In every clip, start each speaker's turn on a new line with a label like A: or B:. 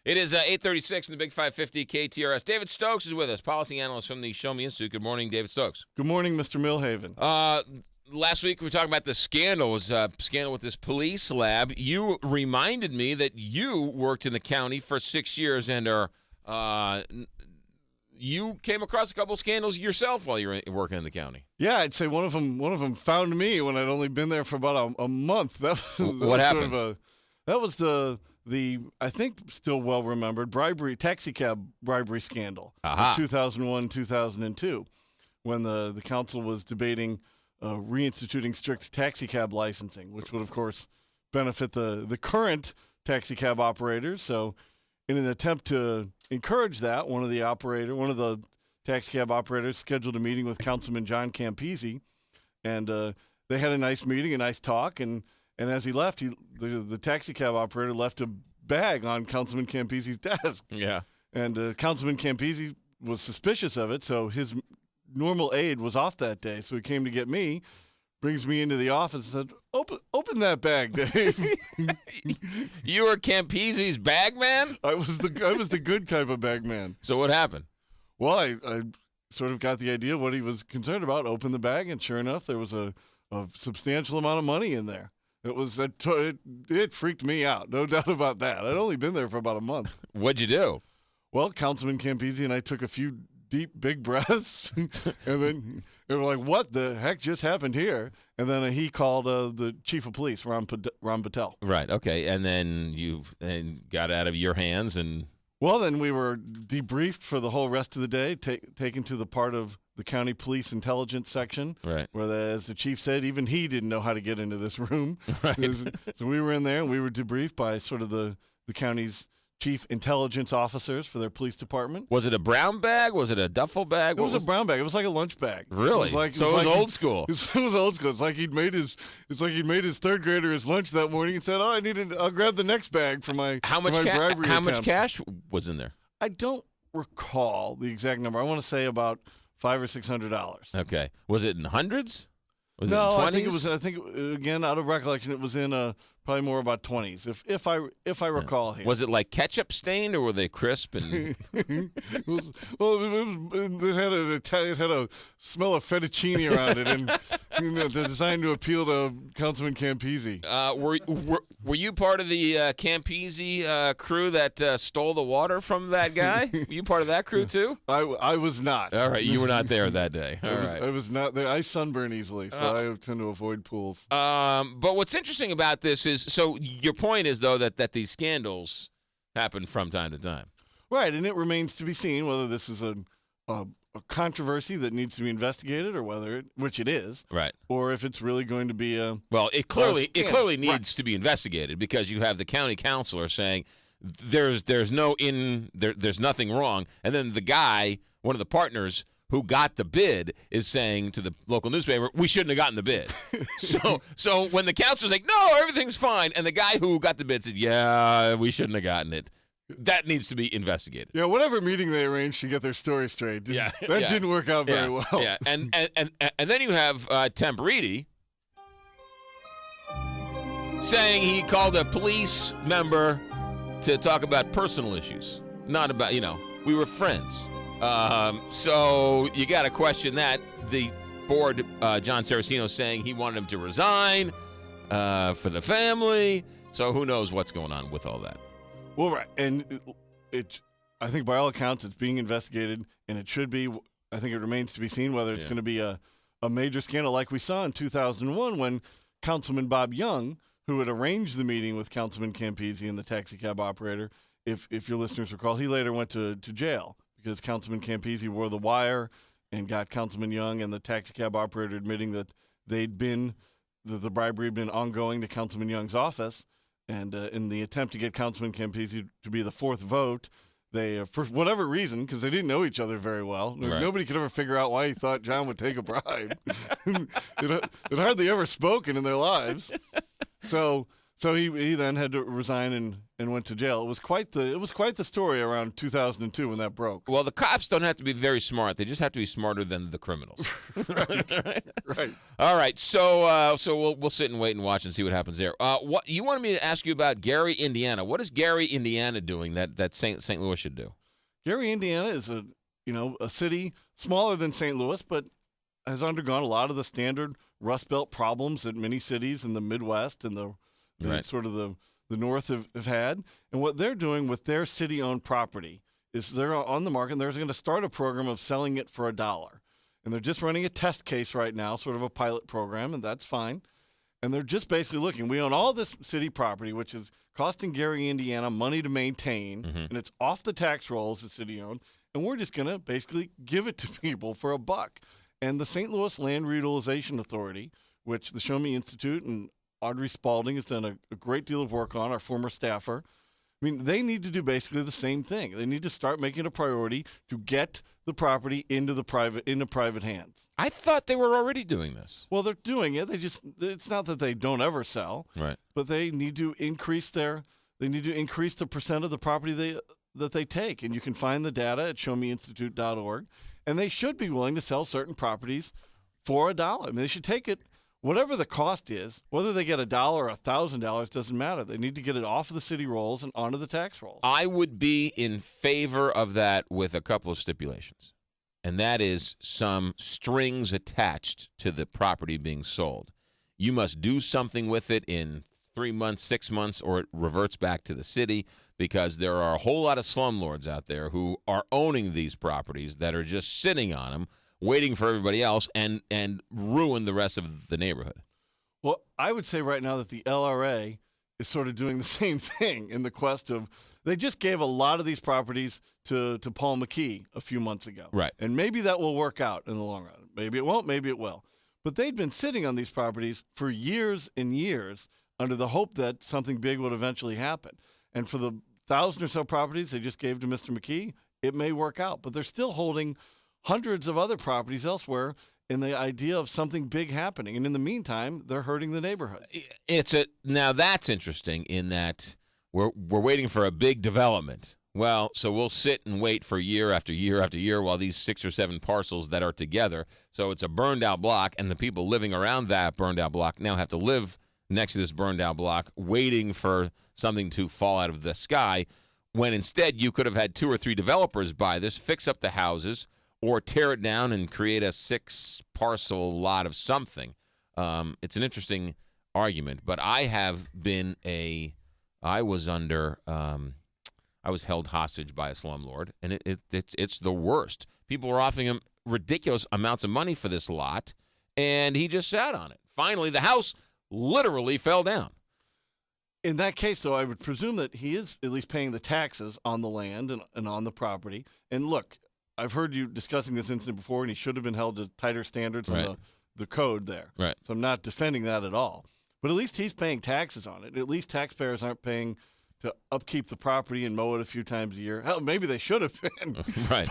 A: It is 8:36 in the Big 550 KTRS. David Stokes is with us, policy analyst from the Show Me Institute. Good morning, David Stokes.
B: Good morning, Mr. Millhaven.
A: Last week we were talking about the scandal. It was a scandal with this police lab. You reminded me that you worked in the county for 6 years and you came across a couple scandals yourself while you were working in the county.
B: Yeah, I'd say one of them found me when I'd only been there for about a month.
A: What happened?
B: That was the I think still well remembered taxi cab bribery scandal of 2001, 2002, when the council was debating reinstituting strict taxi cab licensing, which would of course benefit the current taxi cab operators. So, in an attempt to encourage that, one of the taxi cab operators scheduled a meeting with Councilman John Campisi, and they had a nice meeting, a nice talk, and as he left, the taxi cab operator left a bag on Councilman Campisi's desk.
A: Yeah.
B: And Councilman Campisi was suspicious of it, so his normal aide was off that day. So he came to get me, brings me into the office and said, open that bag, Dave.
A: You were Campisi's bag man?
B: I was the good type of bag man.
A: So what happened?
B: Well, I sort of got the idea of what he was concerned about, opened the bag, and sure enough, there was a substantial amount of money in there. It freaked me out, no doubt about that. I'd only been there for about a month.
A: What'd you do?
B: Well, Councilman Campisi and I took a few deep, big breaths, and then they were like, what the heck just happened here? And then he called the chief of police, Ron Patel.
A: Right, okay, and then you got out of your hands and...
B: Well, then we were debriefed for the whole rest of the day, taken to the part of the county police intelligence section,
A: right,
B: where, as the chief said, even he didn't know how to get into this room.
A: Right.
B: So we were in there, and we were debriefed by sort of the county's chief intelligence officers for their police department.
A: Was it a brown bag? Was it a duffel bag?
B: It was a brown bag. It was like a lunch bag.
A: Really?
B: It was
A: old school.
B: It was old school. It's like he'd made his third grader his lunch that morning and said, I'll grab the next bag for my bribery
A: How much cash was in there?
B: I don't recall the exact number. I want to say about $500 or $600.
A: Okay. Was it in hundreds? Was
B: no,
A: it in 20s?
B: I think again, out of recollection, it was in probably more about 20s, if I recall here.
A: Was it like ketchup stained, or were they crisp? And
B: it had a smell of fettuccine around it, and designed to appeal to Councilman Campisi.
A: Were you part of the Campisi crew that stole the water from that guy? Were you part of that crew too?
B: I was not.
A: All right, you were not there that day.
B: I was not there. I sunburn easily, so I tend to avoid pools.
A: But what's interesting about this is, so your point is, though, that these scandals happen from time to time.
B: Right, and it remains to be seen whether this is a controversy that needs to be investigated, or which it is,
A: right,
B: or if it's really going to be a...
A: Well, it clearly needs to be investigated, because you have the county councilor saying there's nothing wrong, and then the guy, one of the partners who got the bid, is saying to the local newspaper, we shouldn't have gotten the bid. so when the council's like, no, everything's fine, and the guy who got the bid said, yeah, we shouldn't have gotten it, that needs to be investigated.
B: Yeah, whatever meeting they arranged to get their story straight, didn't work out very well.
A: Yeah, and then you have Tamburiti saying he called a police member to talk about personal issues, not about, we were friends. So you got to question that. The board, John Saraceno, saying he wanted him to resign for the family. So who knows what's going on with all that?
B: Well, right, and I think by all accounts it's being investigated, and it should be. I think it remains to be seen whether it's going to be a major scandal like we saw in 2001 when Councilman Bob Young, who had arranged the meeting with Councilman Campisi and the taxi cab operator, if your listeners recall, he later went to jail because Councilman Campisi wore the wire and got Councilman Young and the taxi cab operator admitting that the bribery had been ongoing to Councilman Young's office. And in the attempt to get Councilman Campisi to be the fourth vote, they, for whatever reason, because they didn't know each other very well,
A: right,
B: nobody could ever figure out why he thought John would take a bribe. It hardly ever spoken in their lives. So So he then had to resign and went to jail. It was quite the story around 2002 when that broke.
A: Well, the cops don't have to be very smart. They just have to be smarter than the criminals.
B: Right.
A: All right. So we'll sit and wait and watch and see what happens there. What you wanted me to ask you about Gary, Indiana. What is Gary, Indiana doing that St. Louis should do?
B: Gary, Indiana is a city smaller than St. Louis, but has undergone a lot of the standard Rust Belt problems that many cities in the Midwest and the sort of the North have had. And what they're doing with their city-owned property is they're on the market, and they're going to start a program of selling it for $1. And they're just running a test case right now, sort of a pilot program, and that's fine. And they're just basically looking. We own all this city property, which is costing Gary, Indiana money to maintain, and it's off the tax rolls, the city-owned, and we're just going to basically give it to people for $1. And the St. Louis Land Reutilization Authority, which the Show Me Institute and Audrey Spalding has done a great deal of work on, our former staffer. I mean, they need to do basically the same thing. They need to start making it a priority to get the property into private hands.
A: I thought they were already doing this.
B: Well, they're doing it. It's not that they don't ever sell,
A: right?
B: But they need to increase the percent of the property that they take. And you can find the data at showmeinstitute.org. And they should be willing to sell certain properties for $1. I mean, they should take it. Whatever the cost is, whether they get $1 or $1,000 doesn't matter. They need to get it off of the city rolls and onto the tax rolls.
A: I would be in favor of that with a couple of stipulations, and that is some strings attached to the property being sold. You must do something with it in 3 months, 6 months, or it reverts back to the city, because there are a whole lot of slumlords out there who are owning these properties that are just sitting on them, waiting for everybody else, and ruin the rest of the neighborhood.
B: Well, I would say right now that the LRA is sort of doing the same thing in the quest of – they just gave a lot of these properties to Paul McKee a few months ago.
A: Right.
B: And maybe that will work out in the long run. Maybe it won't, maybe it will. But they'd been sitting on these properties for years and years under the hope that something big would eventually happen. And for the 1,000 or so properties they just gave to Mr. McKee, it may work out. But they're still holding – hundreds of other properties elsewhere in the idea of something big happening. And in the meantime, they're hurting the neighborhood.
A: Now that's interesting in that we're waiting for a big development. Well, so we'll sit and wait for year after year after year while these 6 or 7 parcels that are together. So it's a burned out block, and the people living around that burned out block now have to live next to this burned out block waiting for something to fall out of the sky, when instead you could have had 2 or 3 developers buy this, fix up the houses, or tear it down and create a 6-parcel lot of something. It's an interesting argument, but I was held hostage by a slumlord, and it's the worst. People were offering him ridiculous amounts of money for this lot, and he just sat on it. Finally, the house literally fell down.
B: In that case, though, I would presume that he is at least paying the taxes on the land and on the property. And look, I've heard you discussing this incident before, and he should have been held to tighter standards on the code there.
A: Right.
B: So I'm not defending that at all. But at least he's paying taxes on it. At least taxpayers aren't paying to upkeep the property and mow it a few times a year. Hell, maybe they should have been.
A: Right.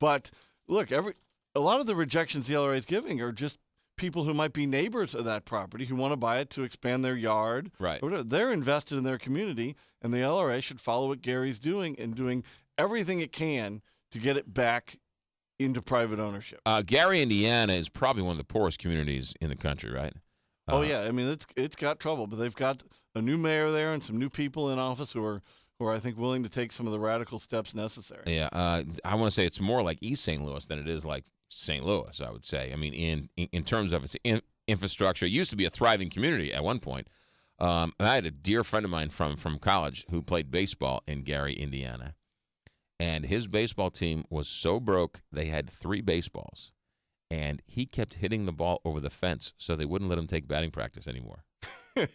B: But look, a lot of the rejections the LRA is giving are just people who might be neighbors of that property who want to buy it to expand their yard.
A: Right.
B: They're invested in their community, and the LRA should follow what Gary's doing and doing everything it can to get it back into private ownership.
A: Gary, Indiana is probably one of the poorest communities in the country, right?
B: Oh yeah, I mean it's got trouble, but they've got a new mayor there and some new people in office who are I think willing to take some of the radical steps necessary.
A: Yeah, I want to say it's more like East St. Louis than it is like St. Louis, I would say. I mean, in terms of its infrastructure, it used to be a thriving community at one point. And I had a dear friend of mine from college who played baseball in Gary, Indiana. And his baseball team was so broke, they had 3 baseballs. And he kept hitting the ball over the fence so they wouldn't let him take batting practice anymore.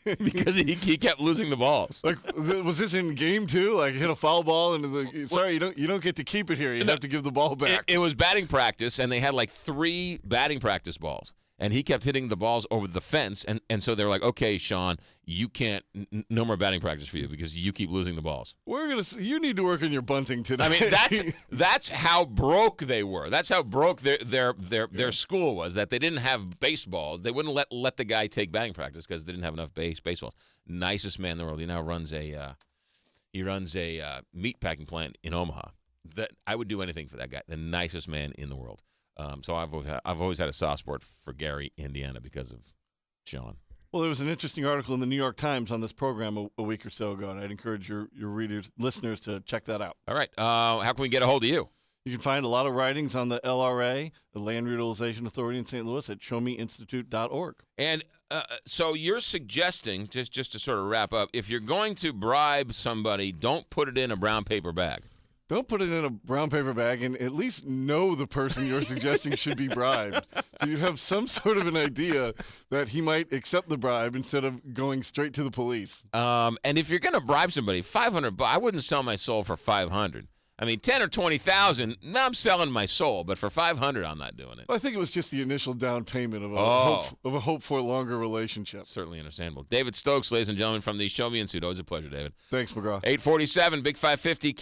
A: Because he kept losing the balls.
B: Like, was this in game 2? Like, hit a foul ball into the. Sorry, you don't get to keep it here. You have to give the ball back.
A: It was batting practice, and they had like 3 batting practice balls. and he kept hitting the balls over the fence, and so they're like, okay, Sean, you can't, no more batting practice for you because you keep losing the balls.
B: You need to work on your bunting today.
A: I mean, that's how broke they were. That's how broke their school was, that they didn't have baseballs. They wouldn't let the guy take batting practice because they didn't have enough baseballs. Nicest man in the world. He now runs a meat packing plant in Omaha. That I would do anything for that guy. The nicest man in the world. So I've always had a soft spot for Gary, Indiana, because of Sean.
B: Well, there was an interesting article in the New York Times on this program a week or so ago, and I'd encourage your listeners to check that out.
A: All right. How can we get a hold of you?
B: You can find a lot of writings on the LRA, the Land Reutilization Authority in St. Louis, at showmeinstitute.org.
A: And so you're suggesting, just to sort of wrap up, if you're going to bribe somebody, don't put it in a brown paper bag.
B: Don't put it in a brown paper bag, and at least know the person you're suggesting should be bribed. So you'd have some sort of an idea that he might accept the bribe instead of going straight to the police.
A: And if you're going to bribe somebody, $500, I wouldn't sell my soul for $500. I mean, 10 or 20,000, I'm selling my soul, but for $500, I'm not doing it.
B: Well, I think it was just the initial down payment of a hope for a longer relationship.
A: Certainly understandable. David Stokes, ladies and gentlemen, from the Show Me Institute. Always a pleasure, David.
B: Thanks, McGraw.
A: 847, Big 550.